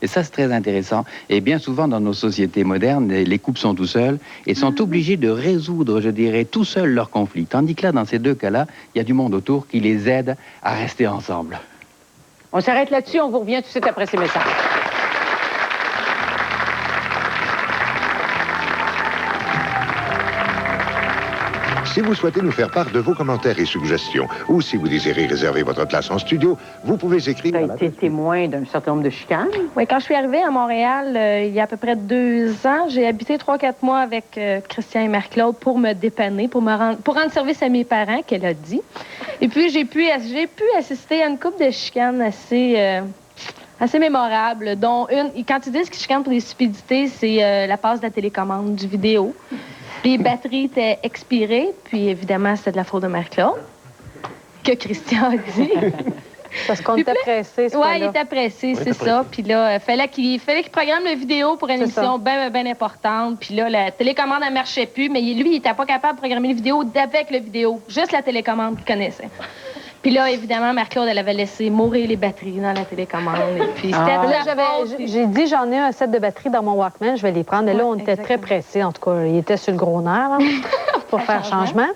Et ça, c'est très intéressant. Et bien souvent, dans nos sociétés modernes, les couples sont tout seuls et sont obligés de résoudre, je dirais, tout seuls leurs conflits. Tandis que là, dans ces deux cas-là, il y a du monde autour qui les aide à rester ensemble. On s'arrête là-dessus, on vous revient tout de suite après ces messages. Si vous souhaitez nous faire part de vos commentaires et suggestions, ou si vous désirez réserver votre place en studio, vous pouvez écrire... Tu as été témoin d'un certain nombre de chicanes. Oui, quand je suis arrivée à Montréal, il y a à peu près 2 ans, j'ai habité 3-4 mois avec Christian et Marie-Claude pour me dépanner, pour rendre service à mes parents, qu'elle a dit. Et puis, j'ai pu assister à une couple de chicanes assez mémorables, dont une... Quand ils disent qu'ils chicanent pour des stupidités, c'est la passe de la télécommande du vidéo. Les batteries étaient expirées, puis évidemment, c'était de la faute de Marie-Claude, que Christian a dit. Parce qu'on était pressés, Oui, il était pressé, c'est ça. Puis là, il fallait qu'il programme la vidéo pour une émission bien importante. Puis là, la télécommande, elle ne marchait plus, mais lui, il n'était pas capable de programmer la vidéo avec le vidéo. Juste la télécommande qu'il connaissait. Puis là, évidemment, Marie-Claude, elle avait laissé mourir les batteries dans la télécommande. Et puis j'ai dit, j'en ai un set de batteries dans mon Walkman, je vais les prendre. Et là, on était très pressés, en tout cas. Il était sur le gros nerf, là, pour faire changement.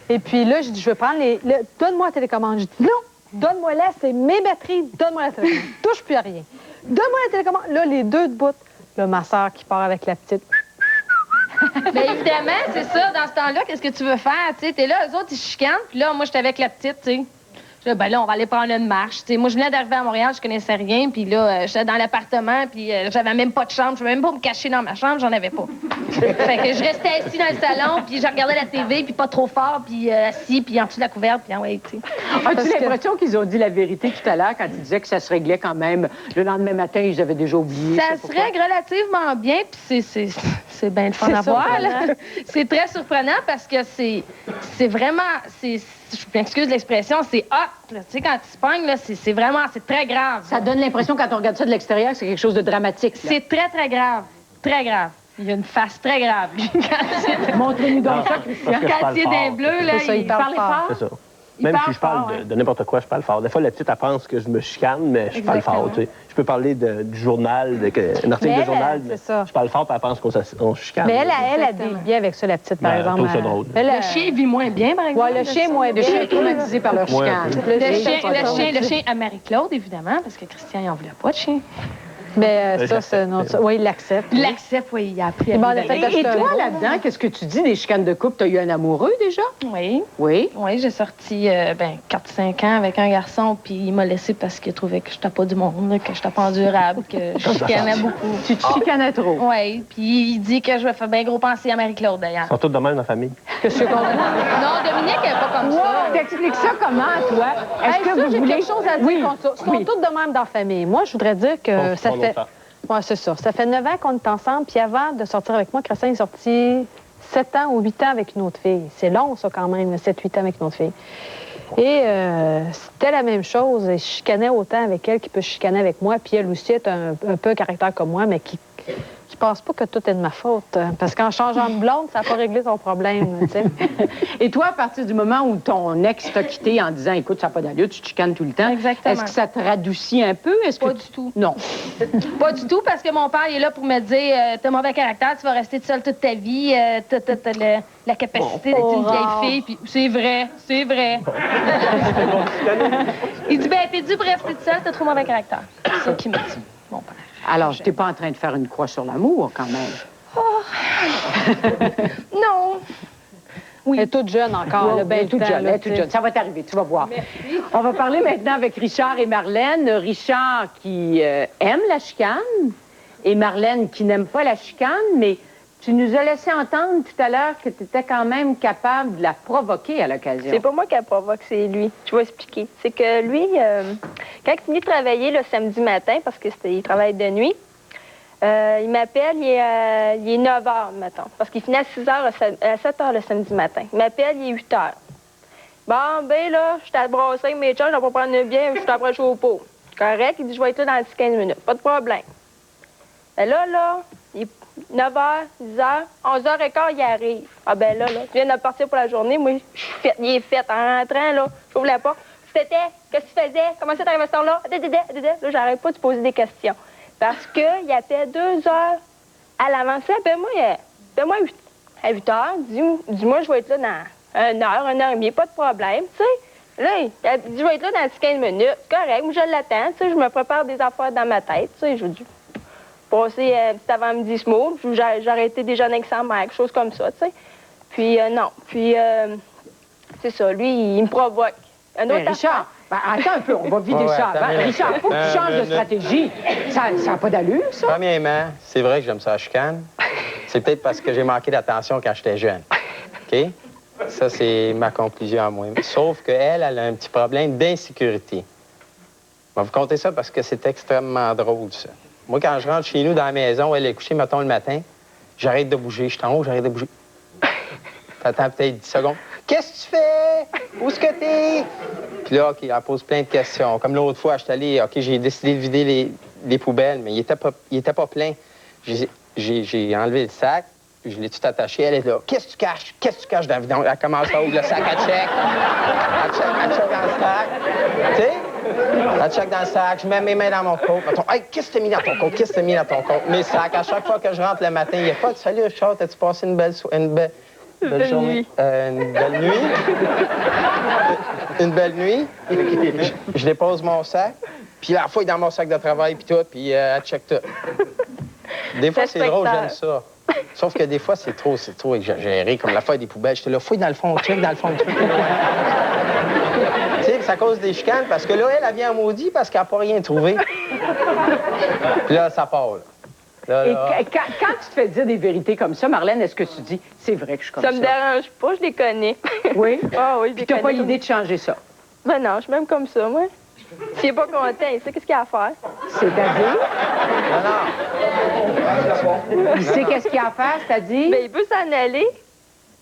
Et puis là, j'ai dit, je veux prendre donne-moi la télécommande. J'ai dit, non, donne-moi-la, c'est mes batteries, donne-moi la télécommande. Touche plus à rien. Donne-moi la télécommande. Là, les deux de bout. Là, ma soeur qui part avec la petite. Bien évidemment, c'est ça. Dans ce temps-là, qu'est-ce que tu veux faire? Tu sais, t'es là, eux autres, ils chicanent. Puis là, moi, j'étais avec la petite, tu sais. Ben là, on va aller prendre une marche. T'sais, moi, je venais d'arriver à Montréal, je connaissais rien. Puis là, j'étais dans l'appartement, puis j'avais même pas de chambre. Je pouvais même pas me cacher dans ma chambre, j'en avais pas. Fait que je restais assis dans le salon, puis je regardais la TV, puis pas trop fort, puis assis, puis en dessous de la couverte, puis ouais, tu sais. As-tu l'impression qu'ils ont dit la vérité tout à l'heure quand ils disaient que ça se réglait quand même le lendemain matin, ils avaient déjà oublié? Ça se règle relativement bien, puis c'est bien le fun à voir. C'est très surprenant parce que c'est vraiment... Je m'excuse de l'expression, c'est hot. Tu sais, quand tu se pognes, là, c'est vraiment, c'est très grave. Ça donne l'impression, quand on regarde ça de l'extérieur, que c'est quelque chose de dramatique. C'est très, très grave. Très grave. Il y a une face très grave. Montrez-nous donc ça, Christian. Quand il est d'un bleu, là, il parle fort. C'est ça. Même si je parle de n'importe quoi, je parle fort. Des fois, la petite, elle pense que je me chicane, mais je parle fort. Tu sais. Je peux parler du journal, un article de journal. Je parle fort, puis elle pense qu'on se chicane. Mais elle a deal bien avec ça, la petite, par exemple. Ça drôle. Le chien vit moins bien, par exemple. Oui, le chien moins bien. Le chien est traumatisé par leur chicane. Le chien à Marie-Claude, évidemment, parce que Christian, il n'en voulait pas de chien. Mais ça, c'est notre... Oui, il l'accepte. Il l'accepte, oui, il a appris à Et toi, là-dedans, qu'est-ce que tu dis des chicanes de couple? T'as eu un amoureux, déjà? Oui. Oui? Oui, j'ai sorti 4-5 ans avec un garçon, puis il m'a laissé parce qu'il trouvait que je n'étais pas du monde, que je n'étais pas endurable, que je chicanais beaucoup. Tu te chicanais trop? Oui, puis il dit que je vais faire bien gros penser à Marie-Claude, d'ailleurs. Ils sont tous de même dans la famille. Non, Dominique, elle n'est pas comme ça. T'expliques ça comment, toi? Est-ce que vous voulez quelque chose à dire contre ça? Ils sont tous de même dans la famille. Moi, je voudrais dire que ça fait... Oui, c'est ça. Ça fait 9 ans qu'on est ensemble, puis avant de sortir avec moi, Christian est sorti 7 ans ou 8 ans avec une autre fille. C'est long, ça, quand même, 7-8 ans avec une autre fille. Et c'était la même chose. Je chicanais autant avec elle qu'il peut chicaner avec moi, puis elle aussi est un peu un caractère comme moi, mais qui pense pas que tout est de ma faute. Parce qu'en changeant de blonde, ça n'a pas réglé son problème, tu sais. Et toi, à partir du moment où ton ex t'a quitté en disant, écoute, ça n'a pas d'allure, tu te chicanes tout le temps. Exactement. Est-ce que ça te radoucit un peu? Pas du tout. Non. Pas du tout, parce que mon père, il est là pour me dire, t'as mauvais caractère, tu vas rester seule toute ta vie, t'as la capacité d'être une vieille fille, puis c'est vrai, c'est vrai. Il dit, ben, t'es dû pour rester seule, t'as trop mauvais caractère. C'est ça qu'il me dit, mon père. Alors, je t'ai pas en train de faire une croix sur l'amour, quand même. Oh. Non. Oui. Elle est toute jeune encore. Oui, elle est toute jeune, elle est toute jeune. Ça va t'arriver, tu vas voir. Merci. On va parler maintenant avec Richard et Marlène. Richard qui aime la chicane et Marlène qui n'aime pas la chicane, mais tu nous as laissé entendre tout à l'heure que tu étais quand même capable de la provoquer à l'occasion. C'est pas moi qui la provoque, c'est lui. Je vais expliquer. C'est que lui, quand il finit de travailler le samedi matin, parce qu'il travaille de nuit, il m'appelle, il est 9 h, mettons, parce qu'il finit à 6 h, à 7 h le samedi matin. Il m'appelle, il est 8 h. Bon, ben là, je suis à brasser avec mes chums, je vais pas prendre une bière, je suis après chaud au pot. Correct, il dit, je vais être là dans 10-15 minutes. Pas de problème. Ben là, il est 9 h, 10 h, 11 h 15, il arrive. Ah ben là, tu viens de partir pour la journée, moi, je suis faite, il est fait. En rentrant, là, j'ouvre la porte. C'était, qu'est-ce que tu faisais? Comment ça t'arrives à ce temps-là? Là, j'arrête pas de poser des questions. Parce qu'il appelle 2 heures à l'avance. Appelle-moi à 8 heures. Dis-moi, je vais être là dans 1 heure et demie, pas de problème, tu sais. Là, il dit, je vais être là dans 15 minutes. Correct, moi, je l'attends, tu sais. Je me prépare des affaires dans ma tête, tu sais. Je dis, passer un petit avant-midi smooth, j'ai arrêté déjeuner avec sa mère, quelque chose comme ça, tu sais. Puis, non. Puis, c'est ça, lui, il me provoque. Richard, attends un peu, on va vider ça avant. Richard, il faut que tu changes de stratégie. Ça n'a pas d'allure, ça? Premièrement, c'est vrai que j'aime ça la chicane. C'est peut-être parce que j'ai manqué d'attention quand j'étais jeune. OK? Ça, c'est ma conclusion à moi. Sauf qu'elle, elle a un petit problème d'insécurité. Je vais vous conter ça parce que c'est extrêmement drôle, ça. Moi, quand je rentre chez nous dans la maison, elle est couchée, mettons, le matin, j'arrête de bouger. Je suis en haut, j'arrête de bouger. T'attends peut-être 10 secondes. Qu'est-ce que tu fais? Où est-ce que t'es? Puis là, OK, elle pose plein de questions. Comme l'autre fois, je suis allé, OK, j'ai décidé de vider les poubelles, mais il était pas plein. J'ai enlevé le sac, puis je l'ai tout attaché. Elle est là. Qu'est-ce que tu caches? Qu'est-ce que tu caches dans le vidange? Elle commence à ouvrir le sac, elle check. Elle check dans le sac. Tu sais? Elle check dans le sac, je mets mes mains dans mon coat. Hey, qu'est-ce que t'as mis dans ton coat? Qu'est-ce que t'as mis dans ton coat? Mes sacs, à chaque fois que je rentre le matin, il n'y a pas de salut, Richard, t'as-tu passé une belle journée? Une belle nuit. Une belle nuit. Je dépose mon sac, puis la fois, il est dans mon sac de travail, puis tout, puis elle check tout. Des fois, c'est drôle, j'aime ça. Sauf que des fois, c'est trop exagéré. Comme la feuille des poubelles, j'étais là, fouille dans le fond, check dans le fond du truc. Tu sais, c'est à cause des chicanes, parce que là, elle vient en maudit parce qu'elle n'a pas rien trouvé. Puis là, ça part, là. Et quand tu te fais dire des vérités comme ça, Marlène, est-ce que tu dis, c'est vrai que je suis comme ça? Ça me dérange pas, je les connais. Oui? Ah oui, je les connais. Puis t'as pas l'idée de changer ça? Ben non, je suis même comme ça, moi. S'il n'est pas content, il sait qu'est-ce qu'il a à faire. C'est-à-dire? Non. Il sait qu'est-ce qu'il a à faire, c'est-à-dire? Ben, il peut s'en aller.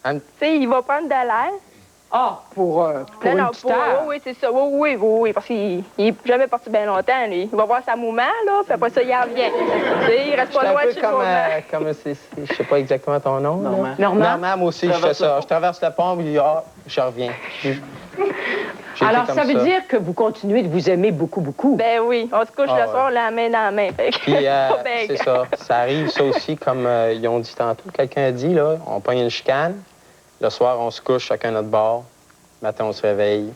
Tu sais, il va prendre de l'air. Ah, pour une petite heure? Oui, c'est ça. Oui, parce qu'il n'est jamais parti bien longtemps, lui. Il va voir sa maman, là, puis après ça, il revient. Tu sais, il reste pas loin de chez le moment. Comme je sais pas exactement ton nom. Normand. Normand, moi aussi, je fais ça. Je traverse le pont, puis je reviens. Alors, ça veut dire que vous continuez de vous aimer beaucoup, beaucoup? Ben oui. On se couche le soir, la main dans la main. Puis, c'est ça. Ça arrive, ça aussi, comme ils ont dit tantôt. Quelqu'un a dit, là, on pogne une chicane. Le soir, on se couche chacun notre bord. Le matin, on se réveille.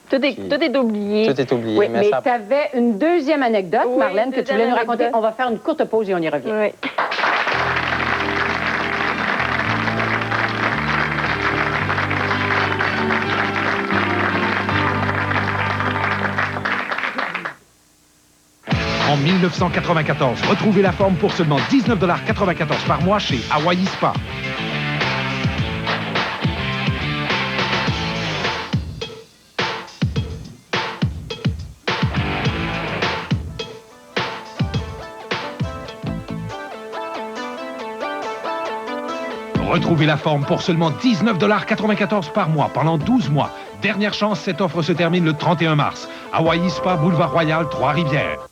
Tout est oublié. Tout est oublié. Oui, mais tu avais une deuxième anecdote, Oui, Marlène, que tu voulais nous raconter. On va faire une courte pause et on y revient. Oui. En 1994, retrouvez la forme pour seulement 19,94 $ par mois chez Hawaii Spa. Retrouvez la forme pour seulement 19,94 $ par mois pendant 12 mois. Dernière chance, cette offre se termine le 31 mars. Hawaii Spa, Boulevard Royal, Trois-Rivières.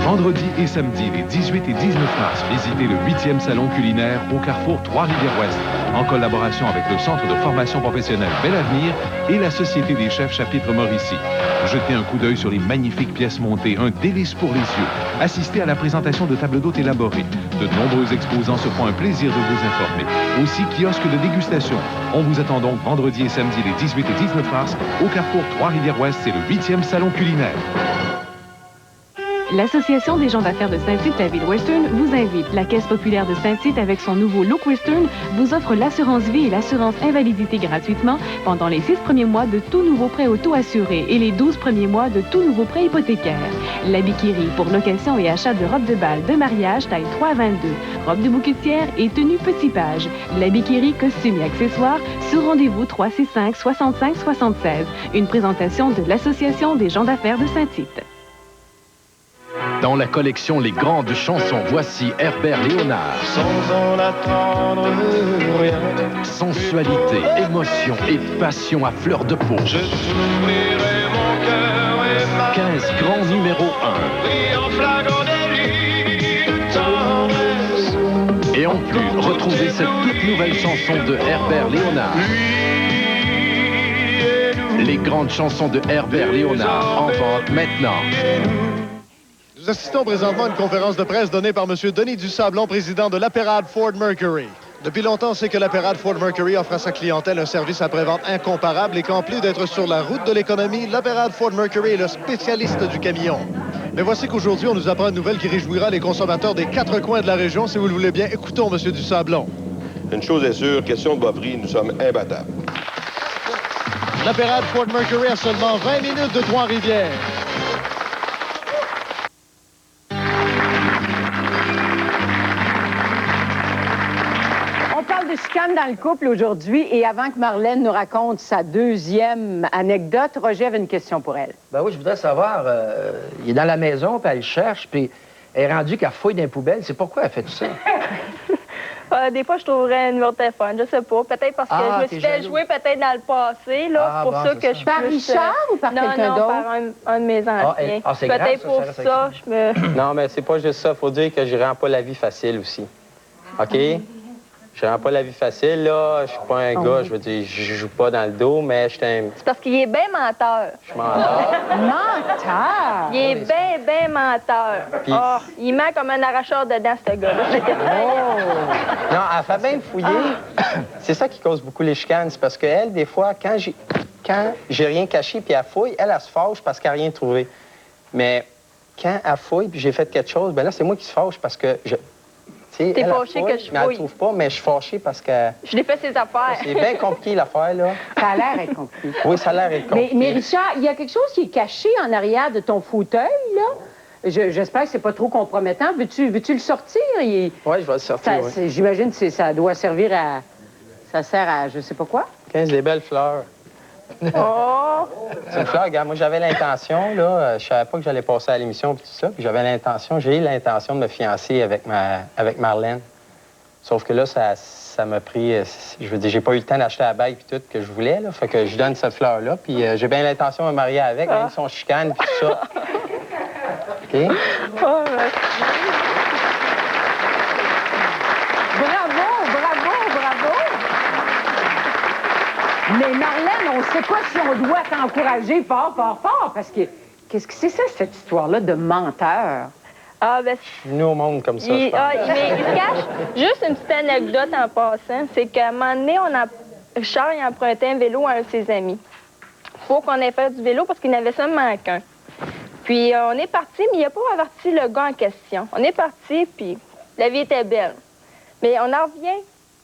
Vendredi et samedi, les 18 et 19 mars, visitez le 8e salon culinaire au Carrefour Trois-Rivières-Ouest, en collaboration avec le Centre de formation professionnelle Bel Avenir et la Société des chefs chapitre Mauricie. Jetez un coup d'œil sur les magnifiques pièces montées, un délice pour les yeux. Assistez à la présentation de tables d'hôtes élaborées. De nombreux exposants se font un plaisir de vous informer. Aussi, kiosque de dégustation. On vous attend donc vendredi et samedi les 18 et 19 mars au Carrefour Trois-Rivières-Ouest, c'est le 8e salon culinaire. L'Association des gens d'affaires de Saint-Tite, la ville Western, vous invite. La Caisse populaire de Saint-Tite, avec son nouveau look Western, vous offre l'assurance vie et l'assurance invalidité gratuitement pendant les 6 premiers mois de tout nouveau prêt auto-assuré et les 12 premiers mois de tout nouveau prêt hypothécaire. La Biquerie pour location et achat de robes de bal de mariage taille 3 à 22, robes de bouquetière et tenue petit page. La Biquerie, costumes et accessoires, sur rendez-vous 365 65 76. Une présentation de l'Association des gens d'affaires de Saint-Tite. Dans la collection Les Grandes Chansons, voici Herbert Léonard. Sans en attendre rien. Sensualité, émotion et passion à fleur de peau. Je t'ouvrirai mon cœur et ma 15 grands numéros 1. vie en flagrant délit de tendresse. Et en plus, retrouvez cette toute nouvelle chanson de Herbert Léonard. Les Grandes Chansons de Herbert Léonard, en vente maintenant. Nous assistons présentement à une conférence de presse donnée par M. Denis Dusablon, président de l'Apérade Ford Mercury. Depuis longtemps, on sait que l'Apérade Ford Mercury offre à sa clientèle un service après-vente incomparable et qu'en plus d'être sur la route de l'économie, l'Apérade Ford Mercury est le spécialiste du camion. Mais voici qu'aujourd'hui, on nous apprend une nouvelle qui réjouira les consommateurs des 4 coins de la région. Si vous le voulez bien, écoutons M. Dusablon. Une chose est sûre, question de boverie, nous sommes imbattables. L'Apérade Ford Mercury à seulement 20 minutes de Trois-Rivières. De chicane dans le couple aujourd'hui. Et avant que Marlène nous raconte sa deuxième anecdote, Roger avait une question pour elle. Ben oui, je voudrais savoir, il est dans la maison, puis elle cherche, puis elle est rendue qu'elle fouille dans les poubelles. C'est pourquoi elle fait tout ça? Des fois, je trouverais un numéro de téléphone, je sais pas. Peut-être parce que je me suis fait jouer peut-être dans le passé, là. C'est pour ça que je suis Par Richard ou par quelqu'un d'autre? Non, par un de mes anciens. Peut-être pour ça, je me... Non, mais c'est pas juste ça. Faut dire que je rends pas la vie facile aussi. OK? Je rends pas la vie facile, là. Je suis pas un gars, je veux dire, je joue pas dans le dos, mais je t'aime. C'est parce qu'il est bien menteur. Je suis menteur. Menteur? Il est bien menteur. Puis... Oh, il ment comme un arracheur de dents, ce gars-là. Non, elle fait bien fouiller. C'est ça qui cause beaucoup les chicanes. C'est parce qu'elle, des fois, quand j'ai rien caché puis elle fouille, elle se fâche parce qu'elle n'a rien trouvé. Mais quand elle fouille puis j'ai fait quelque chose, ben là, c'est moi qui se fâche parce que je... T'es fâché que je fouille. Mais elle ne trouve pas, mais je suis fâché parce que... Je l'ai fait ses affaires. C'est bien compliqué, l'affaire, là. Ça a l'air être compliqué. Oui, ça a l'air être compliqué. Mais Richard, il y a quelque chose qui est caché en arrière de ton fauteuil, là? J'espère que c'est pas trop compromettant. Veux-tu le sortir? Oui, je vais le sortir, oui. J'imagine que ça doit servir à... Ça sert à je sais pas quoi. 15 des belles fleurs. Oh! C'est une fleur, regarde, moi j'avais l'intention, là, je savais pas que j'allais passer à l'émission et tout ça, puis j'ai eu l'intention de me fiancer avec Marlène. Sauf que là, ça m'a pris, je veux dire, j'ai pas eu le temps d'acheter la bague et tout que je voulais, là, fait que je donne cette fleur-là, puis j'ai bien l'intention de me marier avec, même son chicane et tout ça. OK? Oh, Mais Marlène, on ne sait pas si on doit t'encourager fort, parce que qu'est-ce que c'est ça, cette histoire-là de menteur? Ah, ben... Je suis venu au monde comme ça, je pense. Mais il se cache, juste une petite anecdote en passant, c'est qu'à un moment donné, Richard il empruntait un vélo à un de ses amis. Faut qu'on ait fait du vélo parce qu'il n'avait seulement qu'un. Puis on est parti, mais il n'a pas averti le gars en question. On est parti, puis la vie était belle. Mais on en revient.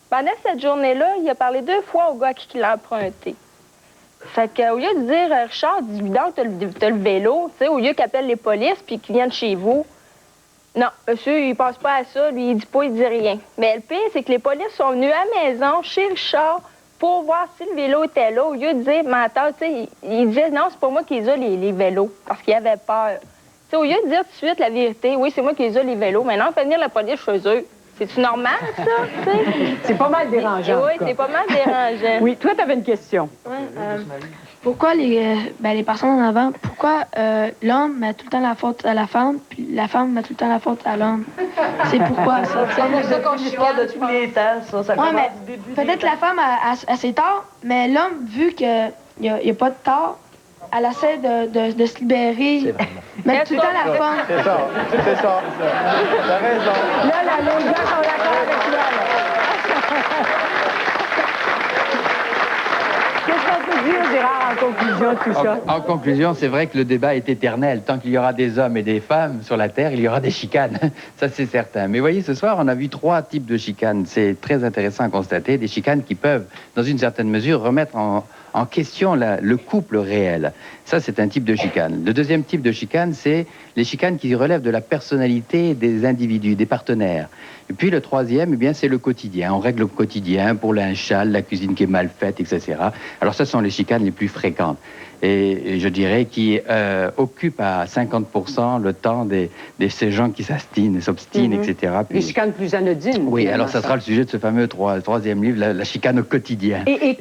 Pendant cette journée-là, il a parlé 2 fois au gars à qui l'a emprunté. Fait qu'au lieu de dire « Richard, dis-lui donc que t'as le vélo », tu sais, au lieu qu'il appelle les polices puis qu'ils viennent chez vous, non, monsieur, il pense pas à ça, lui, il dit pas, il dit rien. Mais le pire, c'est que les polices sont venus à la maison, chez Richard, pour voir si le vélo était là, au lieu de dire « menteur », tu sais, il disait « Non, c'est pas moi qui les ai, les vélos », parce qu'il avait peur. Tu sais, au lieu de dire tout de suite la vérité, « Oui, c'est moi qui les ai, les vélos », maintenant, on fait venir la police chez eux. C'est-tu normal, ça? C'est pas mal dérangeant. Oui, c'est pas mal dérangeant. Oui, toi, tu avais une question. Oui. Pourquoi les personnes en avant, pourquoi l'homme met tout le temps la faute à la femme, puis la femme met tout le temps la faute à l'homme? C'est pourquoi ça? C'est une histoire de tous les temps, ça. Oui, mais peut-être la femme a ses torts, mais l'homme, vu qu'il n'y a pas de tort, elle essaie de se libérer. Mais tout le temps la femme. C'est ça. T'as raison. Là, les gens sont d'accord avec toi. Qu'est-ce qu'on peut dire, Gérard, en conclusion de tout ça? En conclusion, c'est vrai que le débat est éternel. Tant qu'il y aura des hommes et des femmes sur la Terre, il y aura des chicanes. Ça, c'est certain. Mais voyez, ce soir, on a vu 3 types de chicanes. C'est très intéressant à constater. Des chicanes qui peuvent, dans une certaine mesure, remettre en question le couple réel. Ça, c'est un type de chicane. Le deuxième type de chicane, c'est les chicanes qui relèvent de la personnalité des individus, des partenaires. Et puis le troisième, eh bien, c'est le quotidien. On règle le quotidien pour un châle, la cuisine qui est mal faite, etc. Alors, ce sont les chicanes les plus fréquentes. Et je dirais qui occupent à 50% le temps de ces gens qui s'obstinent, etc. Puis... Les chicanes plus anodines. Oui, alors ça sera le sujet de ce fameux troisième livre, la chicane au quotidien. Et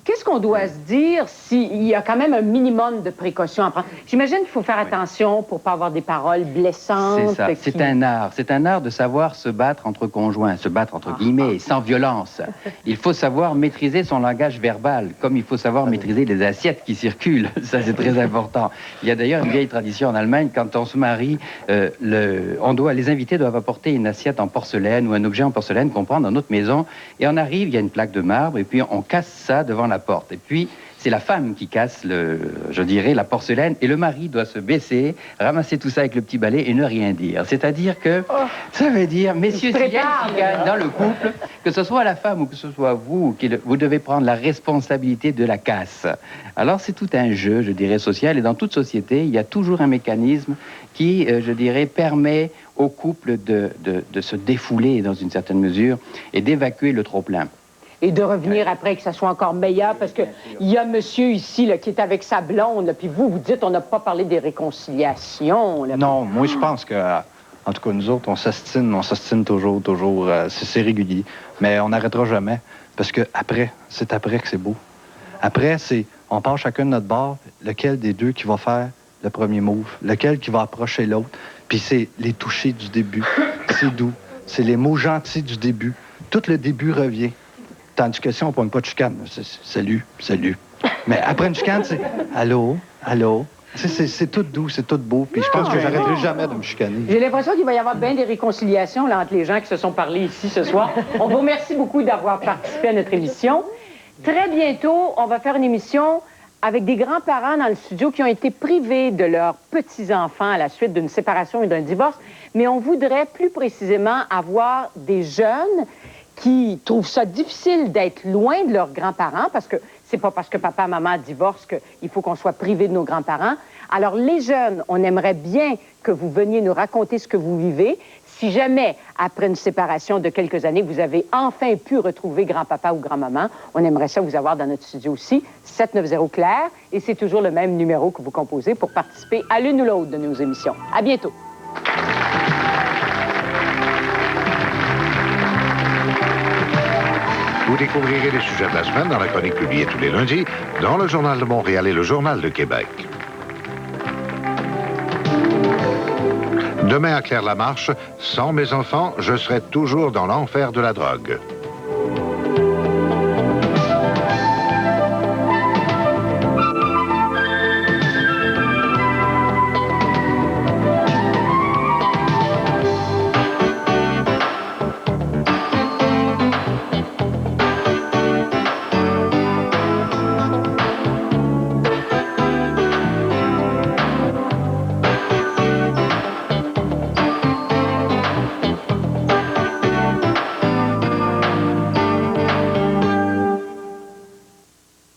qu'est-ce qu'on doit se dire s'il y a quand même un minimum de précautions à prendre? J'imagine qu'il faut faire attention pour ne pas avoir des paroles blessantes. C'est ça. C'est un art. C'est un art de savoir se battre entre conjoints, se battre entre guillemets, sans violence. Il faut savoir maîtriser son langage verbal, comme il faut savoir maîtriser les assiettes qui circulent. Ça, c'est très important. Il y a d'ailleurs une vieille tradition en Allemagne, quand on se marie, les invités doivent apporter une assiette en porcelaine ou un objet en porcelaine qu'on prend dans notre maison. Et on arrive, il y a une plaque de marbre, et puis on casse ça devant la porte. Et puis, c'est la femme qui casse, la porcelaine, et le mari doit se baisser, ramasser tout ça avec le petit balai et ne rien dire. C'est-à-dire que, ça veut dire, messieurs, s'il y a une chicane dans le couple, que ce soit la femme ou que ce soit vous, vous devez prendre la responsabilité de la casse. Alors, c'est tout un jeu, je dirais, social, et dans toute société, il y a toujours un mécanisme qui, je dirais, permet au couple de se défouler dans une certaine mesure et d'évacuer le trop-plein. Et de revenir après que ça soit encore meilleur, parce qu'il y a monsieur ici là, qui est avec sa blonde, là, puis vous dites on n'a pas parlé des réconciliations. Là, non, moi je pense que, en tout cas nous autres, on s'ostine toujours, c'est régulier, mais on n'arrêtera jamais, parce que c'est après que c'est beau. Après, on part chacun de notre bord, lequel des deux qui va faire le premier move, lequel qui va approcher l'autre, puis c'est les touchés du début, c'est doux, c'est les mots gentils du début, tout le début revient. Tandis que si on ne pogne pas de chicane, c'est salut, salut. Mais après une chicane, c'est allô, allô. C'est tout doux, c'est tout beau. Puis je pense que j'arrêterai jamais de me chicaner. J'ai l'impression qu'il va y avoir bien des réconciliations là, entre les gens qui se sont parlé ici ce soir. On vous remercie beaucoup d'avoir participé à notre émission. Très bientôt, on va faire une émission avec des grands-parents dans le studio qui ont été privés de leurs petits-enfants à la suite d'une séparation et d'un divorce. Mais on voudrait plus précisément avoir des jeunes qui trouvent ça difficile d'être loin de leurs grands-parents, parce que c'est pas parce que papa et maman divorcent qu'il faut qu'on soit privé de nos grands-parents. Alors, les jeunes, on aimerait bien que vous veniez nous raconter ce que vous vivez. Si jamais, après une séparation de quelques années, vous avez enfin pu retrouver grand-papa ou grand-maman, on aimerait ça vous avoir dans notre studio aussi, 790-CLAIR, et c'est toujours le même numéro que vous composez pour participer à l'une ou l'autre de nos émissions. À bientôt. Vous découvrirez les sujets de la semaine dans la chronique publiée tous les lundis dans le Journal de Montréal et le Journal de Québec. Demain à Claire-Lamarche, sans mes enfants, je serai toujours dans l'enfer de la drogue.